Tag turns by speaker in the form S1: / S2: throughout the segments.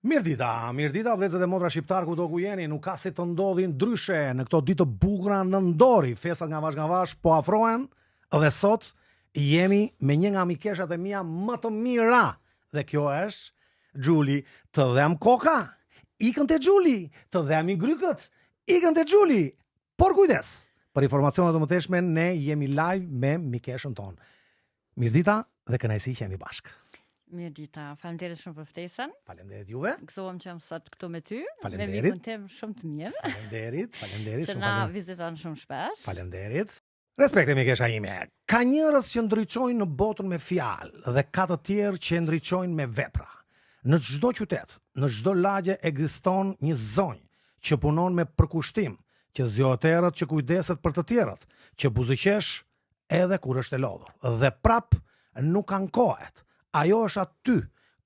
S1: Mirdita, vëllezër e motra shqiptar kudo ku jeni, nuk ka si të ndodhin ndryshe në këto ditë të bukura në Ndori. Festat nga vash po afrohen dhe sot jemi me një nga mikeshat e mia më të mira. Dhe kjo është Gjuli, të dhem koka, ikën te Gjuli, të dhem i grykët, ikën te Gjuli. Por kujdes, për informacione të mëteshme ne jemi live me mikeshën tonë. Mirdita dhe kënaqësi që jemi bashkë.
S2: Mirdita, faleminderit shumë për ftesën.
S1: Faleminderit juve.
S2: Gëzohem që jam sot këtu me ty.
S1: Faleminderit.
S2: Me mikun tim shumë të mirë.
S1: Faleminderit.
S2: Që na viziton shumë shpesh.
S1: Faleminderit. Respekte mikesha ime. Ka njerëz që ndriçojnë në botën me fjalë dhe ka të tjerë që ndriçojnë me vepra. Në çdo qytet, në çdo lagje ekziston një zonjë që punon me përkushtim, që zgjohet erët, që kujdeset për të tjerët, që buzëqesh edhe kur është e lodhur. Dhe prap nuk ankohet. Ajo është aty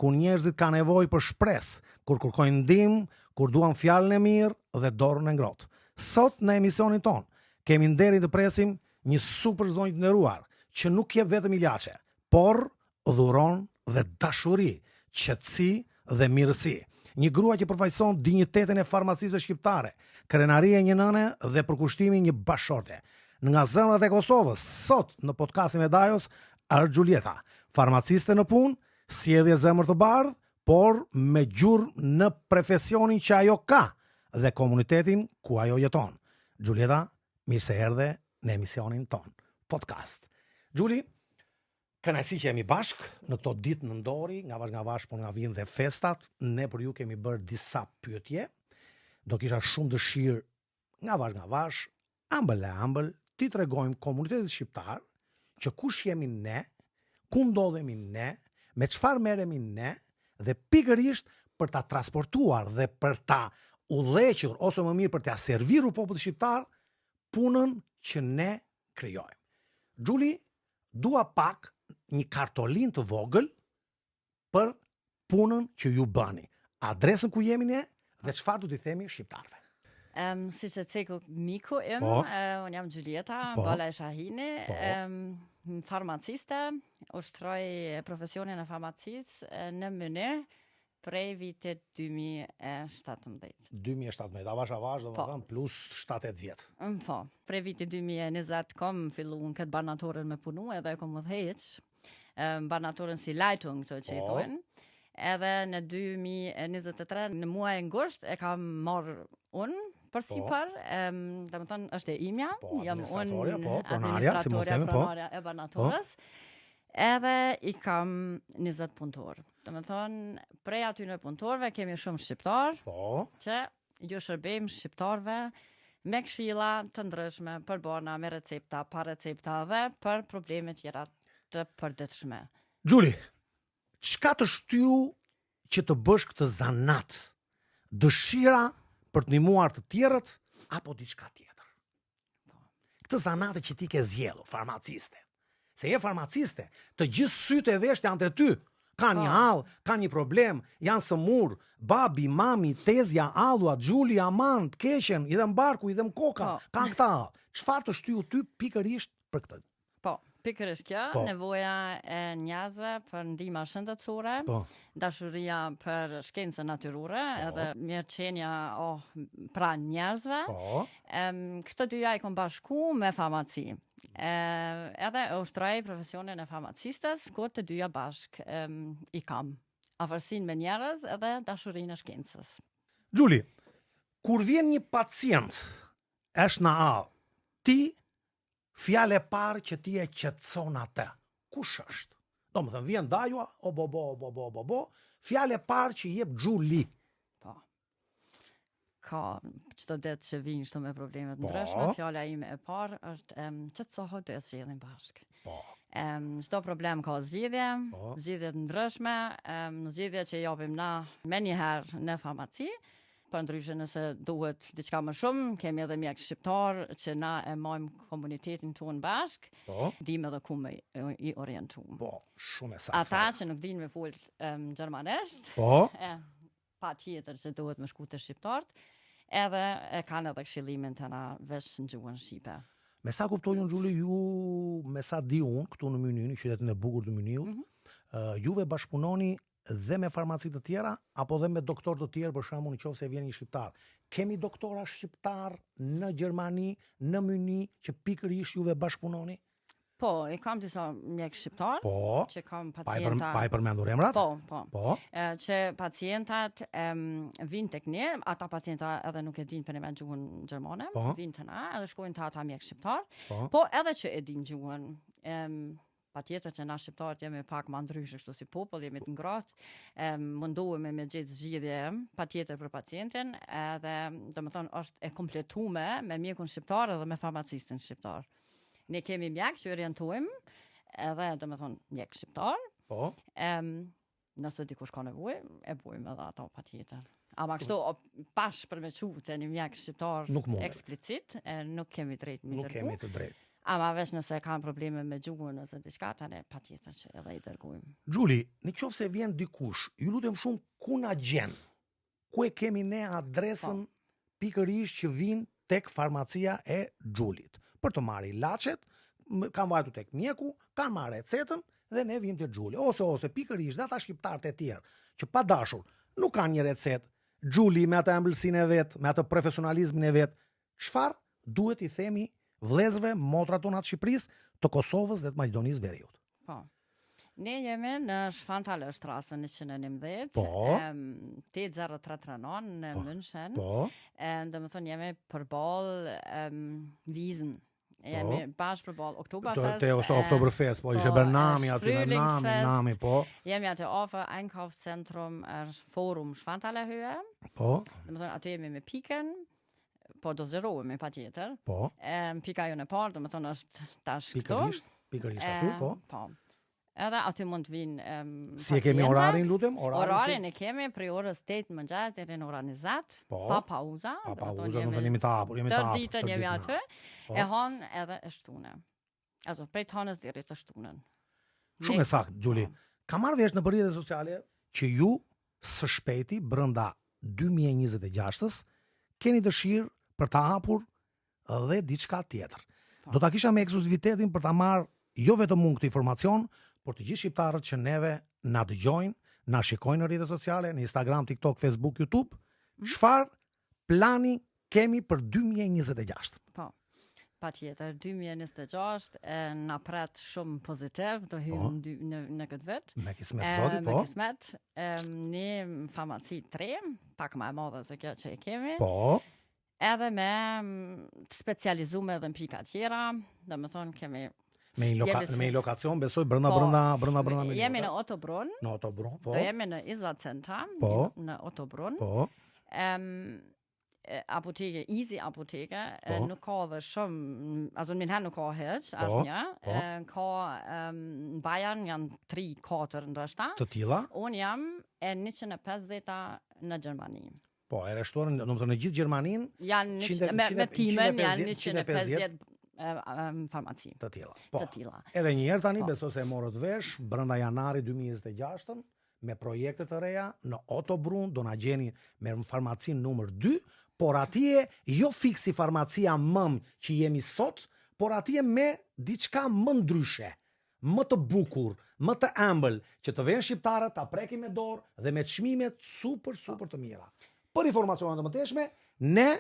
S1: ku njerëzit ka nevojë për shpresë, kur kërkojnë ndihmë, kur duan fjalën e mirë dhe dorën e ngrohtë. Sot në emisionin ton kemi nderin të presim një super zonjë të nderuar, që nuk jep vetëm ilaçe, por dhuron dhe dashuri, qetësi dhe mirësi. Një grua që përfaqëson dinjitetin e farmacisë shqiptare, krenaria e një nëne dhe përkushtimin një bashkëshorte. Nga zemrat e Kosovës, sot në podcastin e Dajos, është Gjulieta, farmaciste në punë, sjellje zemër të bardhë, por me gjurmë në profesionin që ajo ka dhe komunitetin ku ajo jeton. Gjulieta, mirë se erdhe në emisionin ton, podcast. Gjuli, kënaqësi që jemi bashkë në këto ditë në Ndori, nga vash, por nga vinë dhe festat. Ne për ju kemi bërë disa pyetje. Do kisha shumë dëshirë nga vash, ambël, ti tregojmë komunitetit shqiptar që kush jemi ne, ku ndodhemi ne, me çfarë merremi ne dhe pikërisht për ta transportuar dhe për ta udhëhequr ose më mirë për ta serviru popullit shqiptar punën që ne krijojmë. Gjuli, dua pak një kartolin të vogël për punën që ju bëni. Adresën ku jemi ne dhe çfarë do t'i themi shqiptarëve.
S2: Si që ceku miku im, unë jam Gjulieta, Bala e Shahini, farmaciste, ushtroj profesionin e farmacisë në Mënyrë prej vitit 2017.
S1: 2017, avash, do më thënë, plus 7-8 vjetë.
S2: Po, prej vitit 2020 kom fillu në këtë barnatorën me punu edhe kom më dheq, barnatorën si Leitung të që i thojnë. Edhe në 2023, në muaj ngusht, e kam marrë unë për sipër, dhe më thënë është e imja, jam unë administratorja pronarja e barnatorës, edhe i kam 20 punëtor. Dhe më thënë, prej aty në punëtorve kemi shumë shqiptar, që ju shërbejmë shqiptarve me këshilla të ndryshme për bona, me recepta, pa recepta dhe për probleme tjera të përditshme.
S1: Gjuli, çka të shtyu që të bësh këtë zanat? Dëshira për të ndihmuar të tjerët apo diçka tjetër? Këtë zanate që ti ke zgjedhur, farmaciste. Se je farmaciste, të gjithë sytë e vesh janë te ty. Ka një hall, ka një problem, janë sëmur, babi, mami, tezja, allua, Gjuli, aman, të keqen, i dhem barku, i dhem koka, kanë këta hall. Çfarë të shtyu ty pikërisht për këtë?
S2: Pikërisht kjo, nevoja e njerëzve për ndihmë shëndetësore, dashuria për shkencën natyrore, edhe mirëqenia pra njerëzve. Këto dyja i kom bashku me farmaci. Edhe ushtroj profesionin e farmacistes, kur të dyja bashk i kam. Afërsinë me njerëz edhe dashurinë e shkencës.
S1: Gjuli, kur vjen një pacient, është në hall, ti fjale parë që ti e qetëson atë. Kush është? Do më thënë, vjen Dajua, fjale parë që jep Gjuli.
S2: Ka çdo ditë që vinë shto me problemet ndryshme, fjala ime e parë është qetësohu të zgjidhim bashkë. Çdo problem ka zgjidhje, zgjidhje të ndryshme, zgjidhje që japim na menjëherë në farmaci. Për ndryshe nëse duhet diçka më shumë, kemi edhe mjek shqiptar që na e majmë komunitetin tonë bashk, dim edhe ku me i orientum.
S1: Shumë e saktë.
S2: Ata që nuk din me fol gjermanisht, pa tjetër që duhet me shku të shqiptart, edhe e kanë edhe këshillimin të na vesh në gjuhën shqipe.
S1: Me sa kuptoj unë, Gjuli, ju, me sa di unë, këtu në Mynin, në qytetin e bukur të Myniut, juve bashkëpunoni dhe me farmacitë të tjera, apo dhe me doktor të tjerë, për shembull, nëse vjen një shqiptar. Kemi doktora shqiptar në Gjermani, në Myni, që pikërisht juve bashkëpunoni?
S2: Po, i kam disa mjek shqiptar,
S1: Po.
S2: që kam pacienta...
S1: Pa i përmendur emrat?
S2: Po. Që pacientat vinë tek ne, ata pacienta edhe nuk e din për me gjuhën gjermane, vinë të na, edhe shkojnë të ata mjek shqiptar, po edhe që e din gjuhën. Patjetër që na shqiptarët jemi pak më ndryshë kështu si popull, jemi të ngrohtë, mundohemi me gjetë zgjidhje patjetër për pacientin, edhe domethënë është e kompletuar me mjekun shqiptar edhe me farmacistin shqiptar. Ne kemi mjek që orientojmë, edhe domethënë mjek shqiptar.
S1: Po.
S2: Nëse dikush ka nevojë, e bujmë edhe ato patjetër. Ama kështu pash përveçu të një mjek shqiptar eksplicit, nuk kemi drejt mi dërgu.
S1: Nuk kemi të drejt.
S2: Ama veç nëse kanë probleme me gjuhën ose diçka, tani patjetër që edhe i dërgojmë.
S1: Xhuli, nëse vjen dikush, ju lutem shumë, ku na gjen? Ku e kemi ne adresën pikërisht që vin tek farmacia e Xhulit? Për të marrë ilaçet, kanë vajtu tek mjeku, kanë marrë recetën dhe ne vim te Xhuli. Ose pikërisht ata shqiptarët e tjerë që pa dashur nuk kanë një recetë, Xhuli me atë ëmbëlsinë e vet, me atë profesionalizmin e vet, çfarë duhet i themi vëllezërve, motrat tona të Shqipërisë, të Kosovës dhe të Maqedonisë Veriut?
S2: Po. Ne jemi në Shvantallëstrasse 111, 80339 në München.
S1: Po.
S2: Domethënë jemi përballë Wiesn. Jemi bashkë përballë Oktoberfest.
S1: Te Oktoberfest, po ishte Bernami aty në Nami, po.
S2: Jemi aty afër Einkaufszentrum Forum Schwanthalerhöhe.
S1: Po.
S2: Domethënë aty jemi me pikën. Po dozerohemi patjetër.
S1: Po.
S2: Pika jo në parë, domethënë është tash këtu.
S1: Pikërisht aty, po.
S2: Po. Edhe aty mund të vinë
S1: si e kemi orarin, lutem?
S2: Orarin e kemi prej orës 8 mëngjes deri në orën 20, pa pauza.
S1: Pa pauza, nuk jemi të hapur,
S2: Të ditën jemi aty, e hon edhe e shtunë. Also, prej të honës deri të shtunën.
S1: Shumë e saktë, Xhuli. Ka marrë vesh në rrjetet sociale që ju së shpejti brenda 2026-s keni dëshirë për ta hapur edhe diçka tjetër. Do ta kisha me ekskluzivitetin për ta marrë jo vetëm unë këtë informacion, por të gjithë shqiptarët që neve na dëgjojnë, na shikojnë në rrjetet sociale, në Instagram, TikTok, Facebook, YouTube, çfarë plani kemi për 2026?
S2: Po. Patjetër, 2026 na pret shumë pozitiv, do hyjmë në këtë vit.
S1: Me kismet zoti, po.
S2: Me kismet, ne farmaci 3, pak më e madhe se kjo që e kemi.
S1: Po.
S2: Edhe me të specializuar edhe në pika tjera, domethënë kemi
S1: me një lokacion, besoj, brenda.
S2: Jemi në Ottobrunn.
S1: Në Ottobrunn, po.
S2: Do jemi në Isarcenter, në Ottobrunn.
S1: Po.
S2: Apoteke, Easy apoteke, nuk ka dhe shumë, also min her nuk ka hiç, asnjë. Ka në Bayern janë 3-4 ndoshta.
S1: Të tilla.
S2: Unë jam e 150 në Gjermani.
S1: Po, e reshtuar, domethënë në gjithë Gjermaninë
S2: janë me timen janë 150 farmaci.
S1: Të tilla. Edhe një herë tani besoj se e morët vesh brenda janari 2026 me projekte të reja në Ottobrunn do na gjeni me farmacin numër 2, por atje jo fiksi farmacia mëm që jemi sot, por atje me diçka më ndryshe, më të bukur, më të ëmbël, që të vjen shqiptarët, ta prekin me dorë dhe me çmime super të mira. Për informacione të mëteshme, ne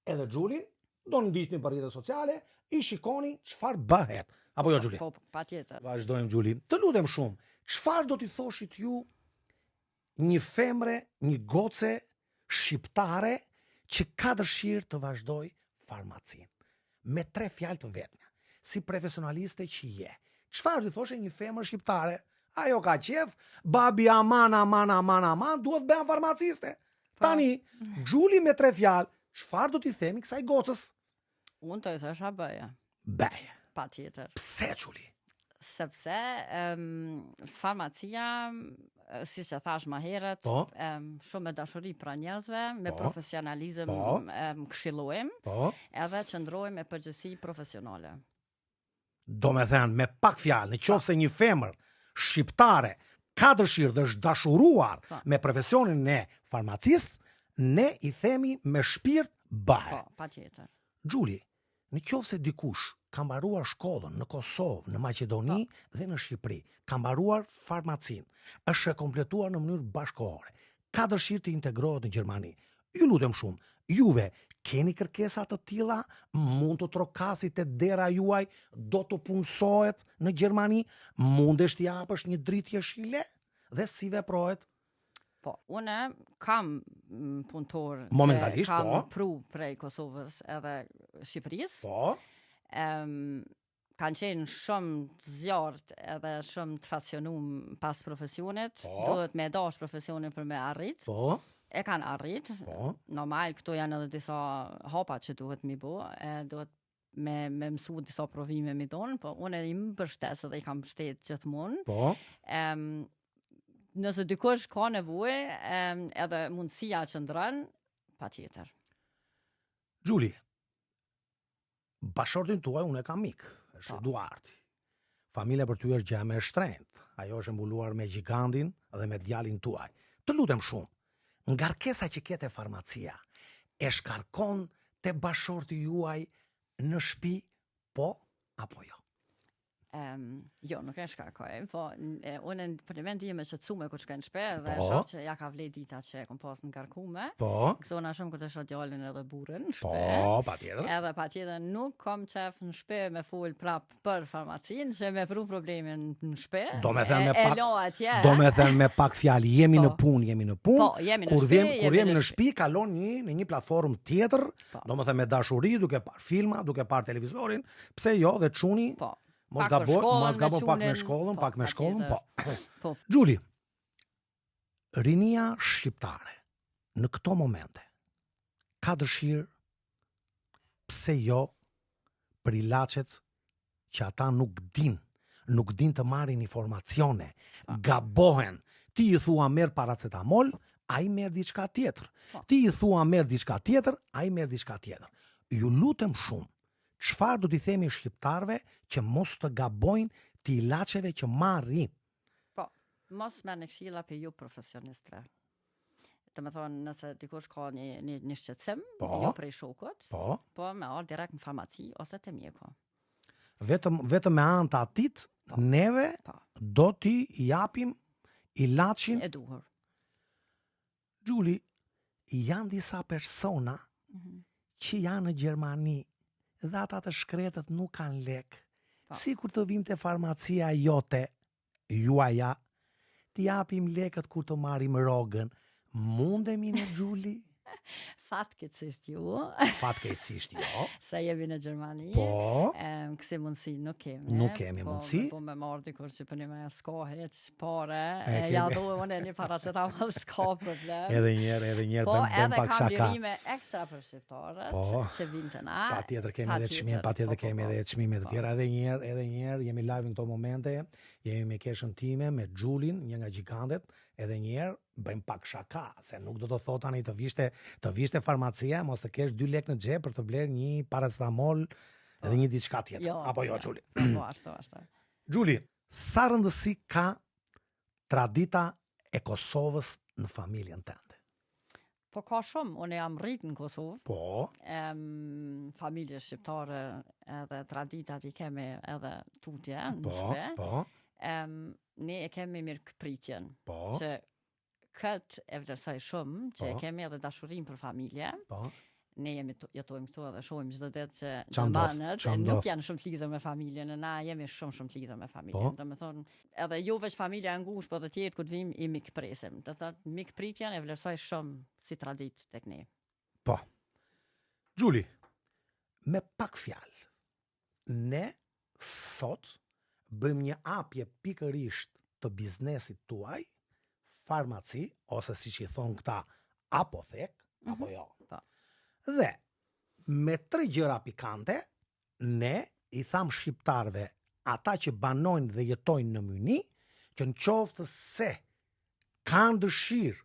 S1: edhe Xhuli do në ndiqni për rrjetet sociale, i shikoni çfarë bëhet. Apo jo, Xhuli?
S2: Po, patjetër.
S1: Vazhdojmë, Xhuli. Të lutem shumë, çfarë do t'i thoshit ju një femre, një goce shqiptare që ka dëshirë të vazhdoj farmacin? Me 3 fjalë të vetme, si profesionaliste që je. Çfarë do t'i thoshe një femër shqiptare? Ajo ka qef, babi aman, duhet bëhen farmaciste. Tani, Xhuli me 3 fjalë, çfarë do t'i themi kësaj gocës?
S2: Unë të i thosha bëja.
S1: Bëja.
S2: Patjetër.
S1: Pse, Xhuli?
S2: Sepse farmacia, si që thash më herët, shumë me dashuri pra njerëzve, me profesionalizëm këshillojmë, edhe qëndrojmë me përgjësi profesionale.
S1: Do me thënë, me pak fjalë, në qoftë se një femër shqiptare ka dëshirë dhe është dashuruar me profesionin e farmacist, ne i themi me shpirt bëhe.
S2: Po, patjetër.
S1: Xhuli, në qoftë se dikush ka mbaruar shkollën në Kosovë, në Maqedoni dhe në Shqipëri. Ka mbaruar farmacin. Është e kompletuar në mënyrë bashkëkohore. Ka dëshirë të integrohet në Gjermani. Ju lutem shumë, juve keni kërkesa të tilla, mund të trokasit e dera juaj, do të punësohet në Gjermani, mundesh t'i japësh një dritë jeshile dhe si veprohet?
S2: Po, unë kam punëtor
S1: Momentalisht,
S2: që kam
S1: po.
S2: pru prej Kosovës edhe Shqipërisë.
S1: Po,
S2: Kanë qenë shumë të zjarrt edhe shumë të facionum pas profesionit.
S1: Po.
S2: Duhet me dash profesionin për me arrit.
S1: po,
S2: E kanë arrit.
S1: po.
S2: Normal, këto janë edhe disa hapa që duhet mi bo. Duhet me mësu disa provime mi donë, po unë i më përshtes edhe i kam mbështet gjithmonë.
S1: Po,
S2: Nëse dikush ka nevojë edhe mundësia që ndron, patjetër.
S1: Gjuli, bashortin tuaj unë e kam mik, është
S2: Po.
S1: Eduardi. Familja për ty është gjë më e shtrenjtë. Ajo është mbuluar me gjigandin dhe me djalin tuaj. Të lutem shumë, ngarkesa që kete farmacia, e shkarkon te bashorti juaj në shtëpi, po apo jo?
S2: Jo, nuk e shkarkoj, po unë për moment jemi shqetësume kur shkoj në shtëpi dhe
S1: Po.
S2: shoh që ja ka vlet dita që kom pas në ngarkume.
S1: Po,
S2: Gëzona shumë kur të shoh djalin edhe burrin në
S1: po,
S2: shtëpi.
S1: patjetër.
S2: Edhe patjetër nuk kom qef në shtëpi me fol prap për farmacinë, që me pru problemin në shtëpi.
S1: Do me thënë me
S2: E
S1: pak-
S2: lo atje.
S1: Do me thënë me pak fjalë, jemi
S2: Po.
S1: në punë, jemi në punë.
S2: Po, jemi në
S1: Kur
S2: shtëpi,
S1: jemi në shtëpi, kalon në një platformë tjetër,
S2: Po.
S1: do me thënë me dashuri, duke parë filma, duke parë televizorin, pse jo dhe çuni,
S2: Po.
S1: mos
S2: Pak për
S1: gaboj,
S2: shkollën,
S1: mos gaboj pak me
S2: çunin,
S1: shkollën,
S2: po,
S1: pak me shkollën, po.
S2: patjetër. Po.
S1: Gjuli, rinia shqiptare në këto momente ka dëshirë, pse jo, për ilaçet që ata nuk din të marrin informacione, gabohen. Ti i thua merr paracetamol, ai merr diçka tjetër.
S2: Po.
S1: Ti i thua merr diçka tjetër, ai merr diçka tjetër. Ju lutem shumë, çfarë do t'i themi shqiptarëve që mos të gabojnë të ilaçeve që marrin?
S2: Po, mos me në këshilla për ju profesionistëve. Të me thonë, nëse dikush ka një shqetësim,
S1: Po.
S2: jo prej shokut,
S1: Po,
S2: po me orë direkt në farmaci ose te mjeku.
S1: vetëm me anë të atit, neve
S2: Po,
S1: do t'i japim ilaçin.
S2: e duhur.
S1: Gjuli, janë disa persona që janë në Gjermani dhe ata të shkretët nuk kanë lek.
S2: Po.
S1: Si kur të vim të farmacia jote, juaja, t'i japim lekët kur të marim rogën. Mundemi në Gjuli?
S2: Fatkeqësisht ju,
S1: Fatkeqësisht jo.
S2: se jemi në Gjermani.
S1: Po,
S2: Kësi mundësi nuk kemi.
S1: Nuk kemi mundësi.
S2: Po me marrë dikur që për një me s'ka heq pare,
S1: kemi.
S2: ja do unë një paracetamol s'ka problem.
S1: edhe njerë
S2: Po,
S1: bëm
S2: edhe
S1: pak
S2: kam
S1: shaka.
S2: lirime ekstra për shqiptarët,
S1: Po.
S2: që vinë të na.
S1: Patjetër kemi edhe çmime, patjetër kemi edhe çmime të tjera. Edhe një herë jemi live në këto momente, jemi me keshën time, me Xhulin, një nga gjigantet, edhe një herë bëjmë pak shaka, se nuk do të thot tani të vishte farmacia, mos të kesh 2 lekë në xhep për të blerë një paracetamol edhe një diçka tjetër.
S2: Jo,
S1: Apo jo, Xhuli?
S2: Po, ashtu.
S1: Xhuli, sa rëndësi ka tradita e Kosovës në familjen tënde?
S2: Po ka shumë, unë jam rritë në Kosovë,
S1: Po,
S2: familje shqiptare edhe traditat i kemi edhe tutje në
S1: po,
S2: shpe.
S1: po,
S2: Ne e kemi mirë këpritjen,
S1: po,
S2: që këtë e vlerësoj shumë, që
S1: Po.
S2: e kemi edhe dashurim për familje.
S1: po.
S2: Ne jetojmë këtu edhe shohim çdo ditë që
S1: Qa ndodh?
S2: gjermanët
S1: Qa ndodh?
S2: nuk janë shumë të lidhur me familjen, e na jemi shumë të lidhur me familjen.
S1: Po.
S2: Domethënë, edhe jo veç familja e ngushtë, po të tjerë kur të vim i mikpresim. Do thotë mikpritjen e vlerësoj shumë si traditë tek ne.
S1: Po. Gjuli, me pak fjalë, ne sot bëjmë një apje pikërisht të biznesit tuaj, farmaci, ose si që i thonë këta, apothek, apo jo.
S2: Po.
S1: Dhe, me 3 gjëra pikante, ne i tham shqiptarve, ata që banojnë dhe jetojnë në Myni, që në qoftë se kanë dëshirë,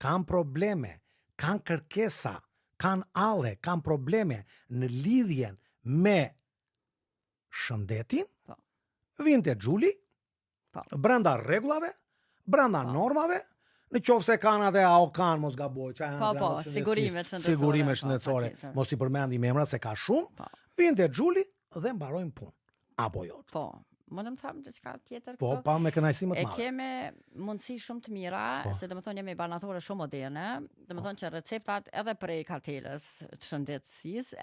S1: kanë probleme, kanë kërkesa, kanë alle, kanë probleme në lidhjen me shëndetin,
S2: Po.
S1: vinë te Xhuli,
S2: Po.
S1: brenda rregullave, brenda
S2: Po.
S1: normave, në qoftë se kanë atë au kanë mos gaboj, çaj
S2: Po, sigurime shëndetësore.
S1: sigurime
S2: Po,
S1: shëndetësore,
S2: patjetër.
S1: mos i përmendim emrat se ka shumë,
S2: Po.
S1: vinë te Xhuli dhe mbarojmë punë. Apo jo?
S2: Po, më në më thamë diçka tjetër
S1: Po,
S2: këto?
S1: pa me kënaqësi më të
S2: E
S1: madhe.
S2: keme mundësi shumë të mira, se dhe më thonë jemi banatore shumë moderne, dhe më thonë që receptat edhe prej kartelës të shëndetësisë,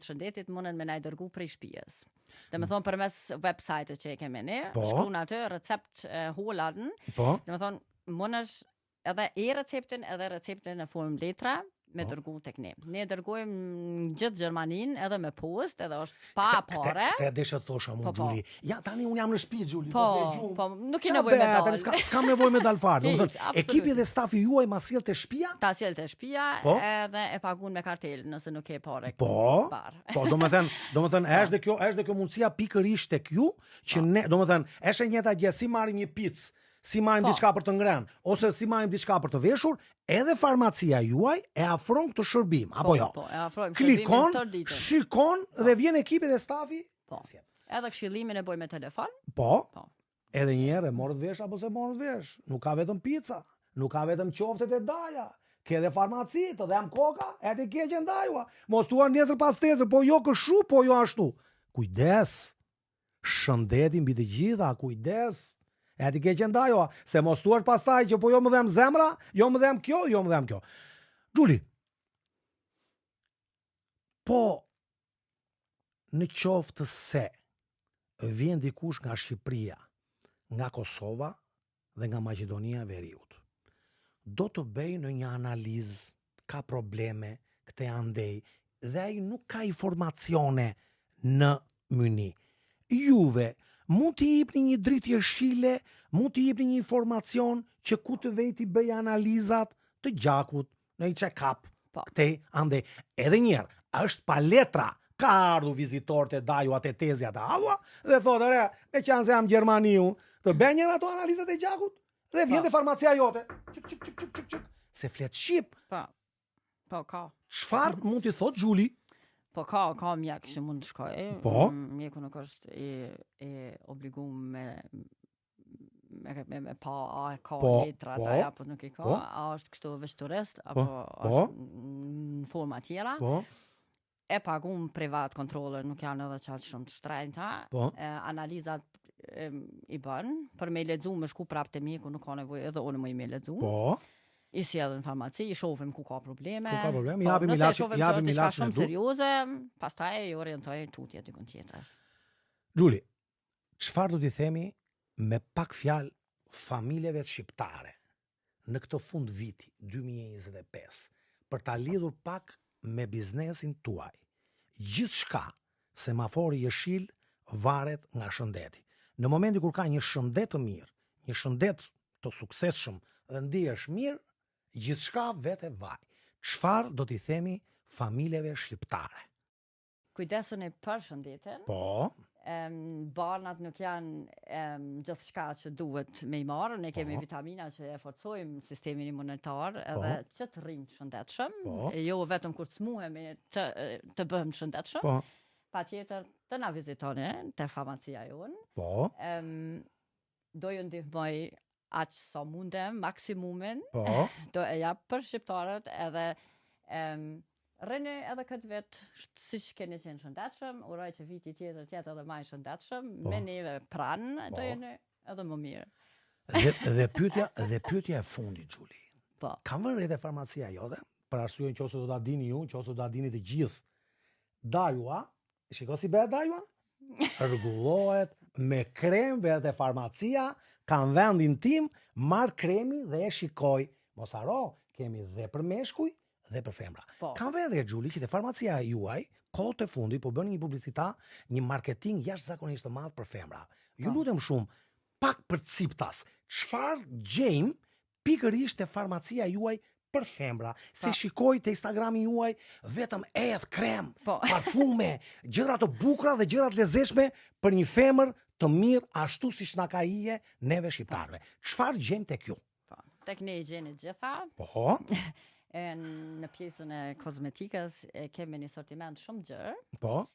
S2: të shëndetit mundën me na i dërgu prej shtëpisë. Dhe më thonë përmes website që e kemi ne, shkruan aty recept holadën, dhe më thonë mundësh edhe receptin në formë letra, me dërgu tek ne. Ne dërgojmë gjithë Gjermanin edhe me post, edhe është pa pare.
S1: Këte desha të thosha mu, Gjuli. Ja, tani unë jam në shtëpi, Gjuli.
S2: Po, nuk i nevoj me dalë.
S1: S'kam nevoj me dalë fare. Ekipi dhe stafi juaj ma sjell të shtëpia?
S2: Ta sjell të shtëpia, edhe e pagun me kartel, nëse nuk e pare.
S1: Po, do më thënë, është dhe kjo mundësia pikërisht tek ju, që ne, do më thënë, është e njëjta gjë, si marrim një picë, si marrim diçka për të ngrënë, ose si marrim diçka për të veshur, edhe farmacia juaj e afron këtë shërbim, apo jo?
S2: Po, e afrojmë shërbimin tërë ditën.
S1: Shikon dhe vjen ekipi dhe stafi.
S2: Po. Edhe këshillimin e boj me telefon.
S1: Po. Edhe një herë morët vesh apo se morët vesh. Nuk ka vetëm pica, nuk ka vetëm qoftet e daja. Ke edhe farmacit, edhe jam koka, edhe ke që ndajua. Mos tuar nesër pas tesër, po jo këshu, po jo ashtu. Kujdes. Shëndetin mbi të gjitha, kujdes. E ti ke që ndajo, se mos tuar pasaj që po jo më dhem zemra, jo më dhem kjo, jo më dhem kjo. Gjuli, po në qoftë se vjen dikush nga Shqipëria, nga Kosova dhe nga Maqedonia e Veriut, do të bëj në një analizë, ka probleme, këte andej, dhe ai nuk ka informacione në myni. Juve, mund t'i jepni një dritë jeshile, mund t'i jepni një informacion që ku të vejti bëj analizat të gjakut, në i check-up, këtej ande. Edhe njerë, është pa letra, ka ardhu vizitor të daju atë tezja të alua, dhe thotë, re, me qanë se jam Gjermaniu, të bëj njerë ato analizat e gjakut, dhe vjen dhe farmacia jote. Çik. Se flet shqip.
S2: Po, ka.
S1: Çfarë mund t'i thotë Gjuli?
S2: Po ka mjek që mund të shkoj.
S1: Po.
S2: Mjeku nuk është e obliguar me pa a ka letra apo apo nuk e ka, a është kështu veç turist apo është në forma tjera.
S1: Po.
S2: E pagun privat kontroller, nuk janë edhe qatë shumë të shtrenjta. Analizat i bën, për me i lexu me shku prap të mjeku, nuk ka nevojë edhe unë më i me lexu.
S1: Po.
S2: I sjellën farmaci, i shohim ku ka probleme.
S1: Japim ilaç,
S2: diçka shumë serioze, pastaj i orientoj tutje dikun tjetër.
S1: Gjuli, çfarë do t'i themi me pak fjalë familjeve shqiptare në këtë fund viti 2025 për ta lidhur pak me biznesin tuaj? Gjithçka semafori jeshil varet nga shëndeti. Në momentin kur ka një shëndet të mirë, një shëndet të suksesshëm dhe ndihesh mirë, gjithçka vete vaj. Çfarë do t'i themi familjeve shqiptare?
S2: Kujdesuni për shëndetin.
S1: Po.
S2: Barnat nuk janë gjithçka që duhet me i marrë. Ne kemi vitamina që e forcojmë sistemin imunitar edhe që të rrim të shëndetshëm. Jo vetëm kur të smuhemi të bëhem të shëndetshëm. Patjetër të na vizitoni te farmacia jonë.
S1: Po.
S2: Do ju ndihmoj aq sa mundem, maksimumin.
S1: Po.
S2: Do e jap për shqiptarët edhe rëni edhe këtë vetë si që keni qenë shëndetshëm, uroj që viti tjetër edhe më i shëndetshëm, me neve pranë, do jeni edhe më mirë.
S1: Dhe pyetja e fundit, Gjuli.
S2: Po.
S1: Kam vënë rreth e farmacia jote, për arsye nëse do ta dini ju, nëse do ta dini të gjithë. Dajua, shiko si bëhet dajua? Rregullohet me krem vetë farmacia, kanë vendin tim, marr kremi dhe e shikoj. Mos haro, kemi dhe për meshkuj dhe për femra. Kanë vënë re Gjuli që te farmacia juaj kohët e fundit po bën një publicitet, një marketing jashtëzakonisht të madh për femra. Ju lutem shumë, pak për ciptas, çfarë gjejmë pikërisht te farmacia juaj për femra? Se shikoj te Instagrami juaj vetëm krem, parfume, gjëra të bukura dhe gjëra të lezetshme për një femër të mirë ashtu siç na ka ije neve shqiptarëve. Çfarë gjejmë tek ju?
S2: Tek ne gjeni gjitha.
S1: Po.
S2: Në pjesën e kozmetikës kemi një sortiment shumë gjerë.
S1: Po.